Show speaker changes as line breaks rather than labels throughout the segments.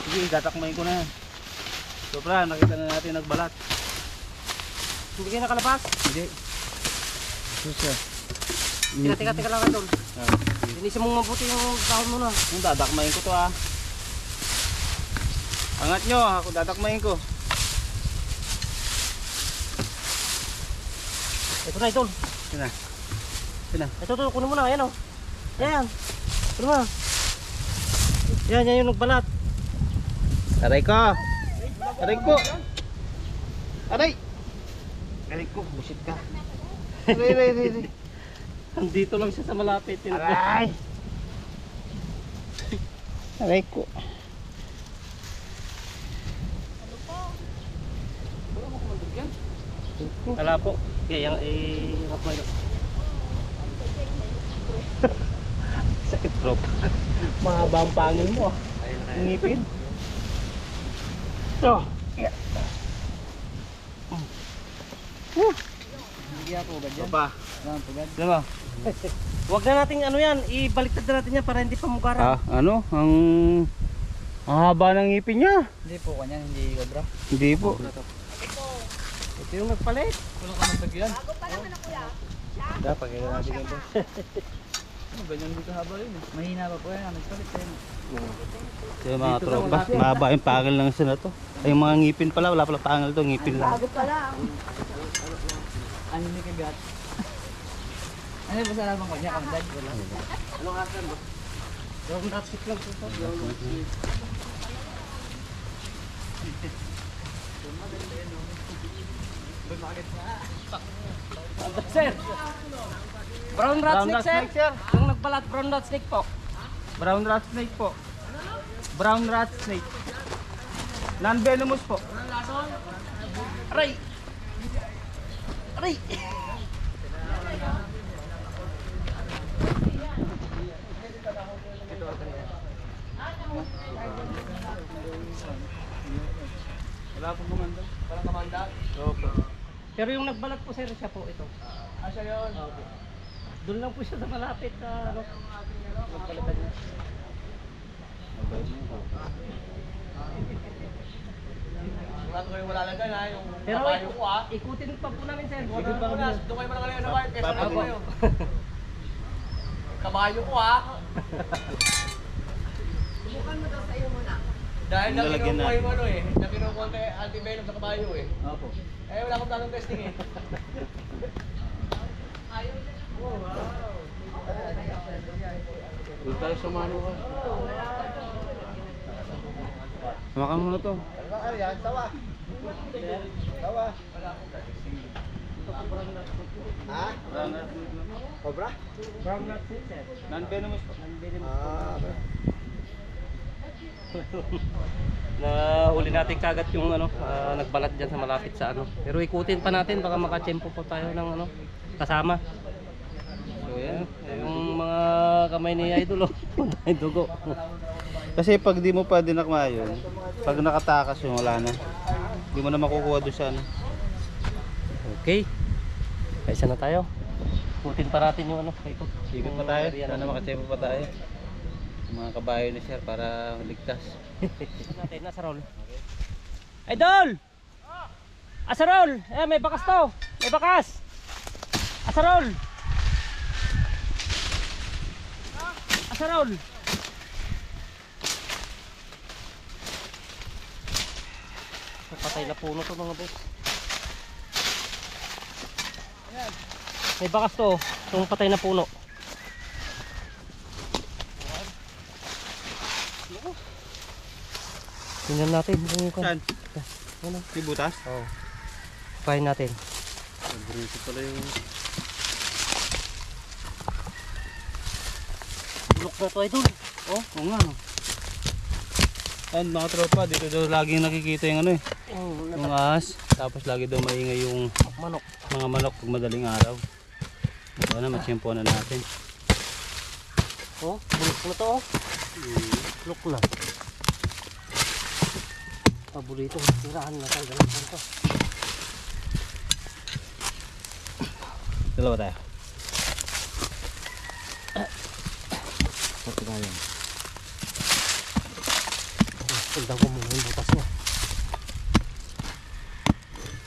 Sige, tatakmain ko na yan. Sobra, nakita na natin nagbalat.
Hindi kayo nakalabas?
Hindi. Susa.
Teka lang Idol. Linisin mong mabuti yung dahon mo na.
Yung dadakmain ko to ah. Angat nyo, ako dadakmain ko.
Ito na Idol.
Sina. Sina.
Ito, kunin mo na. Ayan o. Yan. Kunin mo na. Yan yung nagbalat.
Aray ko. Aray ko. Aray. Aray ko, busit ka. Aray.
Andito lang siya sa malapit.
Aray. Aray ko.
Wala po. Kaya hirap mo yun.
Sakit bro. Mahaba ang pangil mo ah. Ngipin. Oh.
Hindi ako ba dyan?
Papa. Diba?
Huwag na natin ano yan. Ibaliktad na natin yan para hindi pa mugaran.
Ano? Ang haba ng ngipin niya.
Hindi po kanyan. Hindi cobra.
Hindi po.
Ito yung nagpalit.
Wala ka nang tagyan.
Bago pa naman na kuya.
Dapat kailan natin ganito.
Ganyan dito haba yun. Mahina pa po yan. Nagpalit yan.
Ito yung mga tropa. Mahaba yung pangil ng isa na to. Ay yung mga ngipin pala. Wala pala pangil to. Ngipin lang.
Bago pa lang.
Ano may kagat? Ano ba sa labang kanya? Kamdad? Wala. Anong asan ba? Yung ratsit lang po po. Sir! Brown rat snake sir! Yung nagbalat brown rat snake po.
Brown rat snake po. Brown rat snake. Non-venomous po.
Aray! Aray!
Wala pong kumanda.
Walang kamanda?
Opo.
Pero yung nagbalat po sir siya po ito.
Siya yun.
Doon lang po siya sa malapit sa ano. Nagbalatan niya.
Sigurado kayo wala lang ha, yung
Pero
kabayo ko ha.
ikutin pa po namin sir.
Doon kayo malaki sa bayan, kesa
Papagulo.
kayo. Kabayo ko ha.
Subukan mo daw sa iyo muna.
Dahil lang
Lalagyan
kinukuha
natin.
yung ano eh. Na kinukuha ang anti-venom sa kabayo eh.
Opo.
Eh wala akong planong testing eh.
Doon tayo sa mano ka. Samakan mo na to.
Ha? Cobra?
Brown rat snake sir.
Non-venomous po.
Na huli natin kagat yung ano, nagbalat diyan sa malapit sa ano. Pero ikutin pa natin baka makatsempo po tayo ng ano kasama. So yan, yung mga kamay ni Idol oh. Punta yung dugo.
Kasi pag di mo pa dinakma yun, pag nakatakas yun, wala na. Di mo na makukuha doon sa ano.
Okay. Kaisa na tayo. Ikutin pa natin yung ano, ikot.
Ikot pa tayo, sana makatsempo pa tayo. Yung mga kabayo ni sir para ligtas.
Natin nasa roll. Idol! Asa roll? Eh may bakas to. May bakas. Asa roll? Asa roll? Patay na puno to mga boss. May bakas to. Itong patay na puno. Tingnan natin kung
Saan?
ano.
Si butas?
Oo. Try natin.
Brito pala yung...
Bulok na to Idol.
Oh, oo nga no. And mga tropa, dito daw laging nakikita yung ano eh. Yung ahas. Tapos lagi daw maingay yung
Manok.
mga manok pag madaling araw. Sana matsyempo na natin.
Oh, bulok na to oh. Bulok na. Paborito, tirahan na tayo. Ganun to.
Dalawa tayo.
Ito na yan. Tignan ko muna yung butas niya.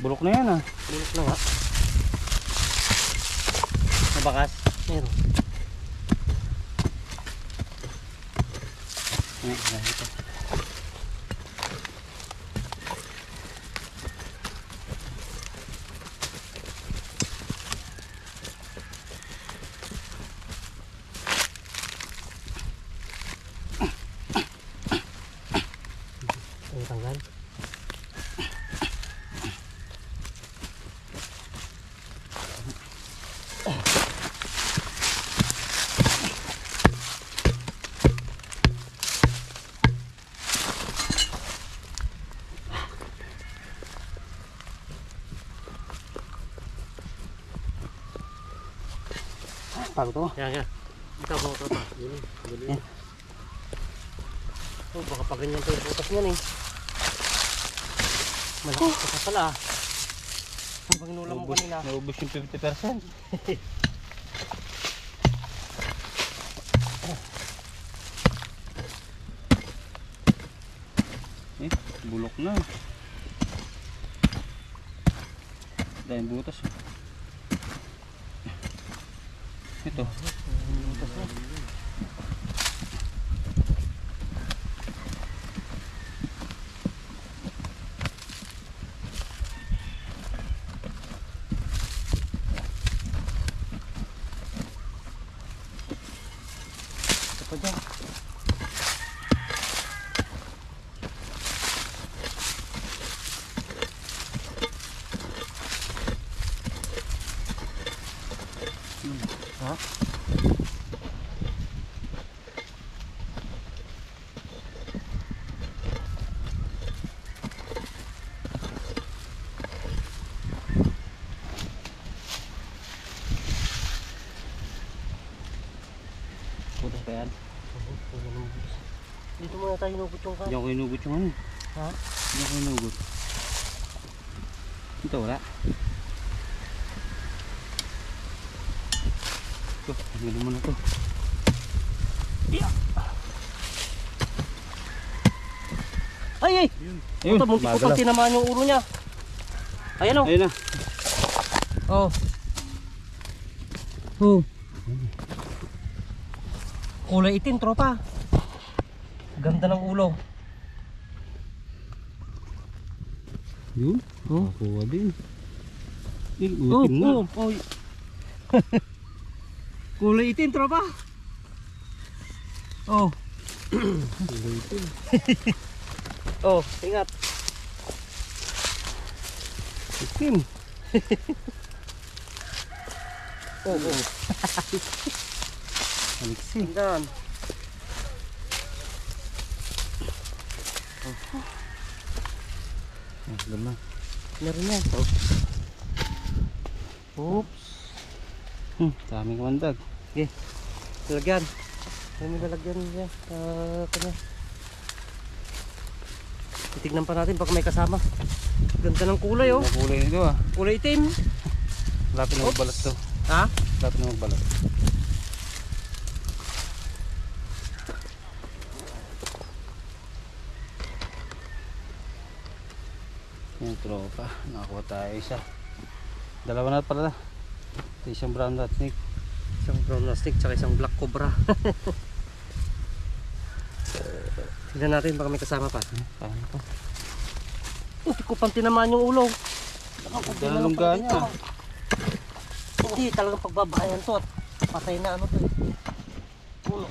Bulok na yan ah.
Bulok na nga.
Nabakas.
Meron.
Ito.
Ang tanggal.
Bago to.
Kaya. Ikaw ba ito pa? Yun eh.
Yan.
Oh, baka pa ganyan to yung butas niyan eh. Malakas pa pala ah. Habang inulam mo kanina.
Naubos yung 50%. Bulok na. Dahil butas. Ito. Butas na.
Ito pa dyan. Ha?
Butas pa yan.
Dito muna tayo hinugot yung
Hindi ako hinugot yung ano.
Ha?
Hindi ako hinugot. Ito wala. Ito, tanggalin mo na to.
Ay ay!
Ayun,
Ito, muntik ko pang tinamaan yung ulo niya. Ayan o.
Ayun na.
Oh. Oh. Kulay itim, tropa. Ganda ng ulo.
Yun.
Oh.
Kuha din. Yun,
Oh,
utim na.
oh, oh. Kulay itim, tropa. Oh.
Kulay itim.
Oh, ingat.
Itim.
Oh, oh.
Aliksi.
Dan.
Ganda.
Meron yan. Oh. Oops.
Daming kamandag.
Okay. Lalagyan. May lalagyan niya. Kanya. Titignan pa natin baka may kasama. Ganda ng kulay oh.
Ang kulay nito ah.
Kulay itim.
Lapit na magbalat to.
Ha?
Lapit na magbalat. Yung tropa. Nakakuha tayo isa. Dalawa na pala. Isang brown rat snake.
Isang brown stick tsaka isang black cobra. Tignan natin baka may kasama pa.
Paano to?
Hindi ko pang tinamaan yung ulo.
Dala lungga niya.
Hindi, talagang pagbabayan to at patay na ano to eh. Ulo.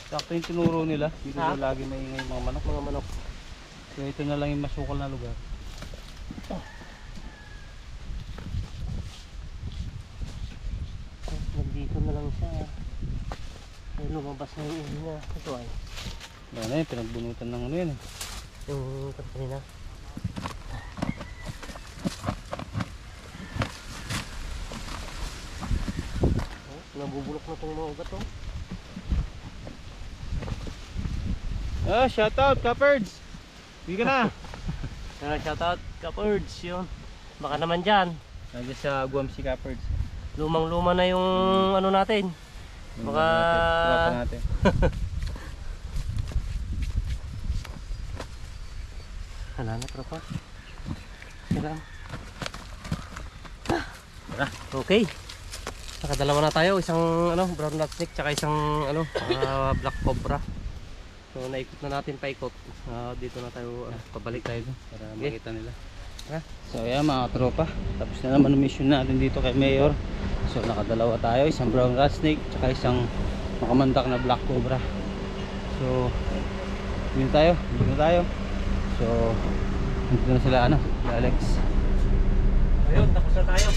Sakto yung tinuro nila. Dito
Ha?
na lagi maingay yung mga manok.
Mga manok.
Kaya ito na lang yung masukal na lugar.
Nandito na lang siya. Ay, lumabas na yung ulo niya. Ito ay.
Yan na yun, pinagbunutan ng ano yan eh.
Yung kanina. Oh, nabubulok na itong mga ugat oh.
Ah, shout out, Capards! Hindi ka na!
Shoutout Capards yun. Baka naman dyan.
Nandiyan sa Guam si Capards.
Lumang luma na yung ano natin. Baka...
Tropa natin.
Wala na tropa. Kailangan. Tara, okay. Nakadalawa na tayo, isang brown rat snake tsaka isang black cobra. So naikot na natin paikot. Dito na tayo pabalik tayo dun.
Para
Okay.
makita nila.
Tara.
So ayan mga tropa, tapos na naman ang mission natin dito kay Mayor. So nakadalawa tayo, isang brown rat snake tsaka isang makamandak na black cobra. So yun tayo, dito tayo. So nandito na sila Alex.
Ayun, tapos na tayo.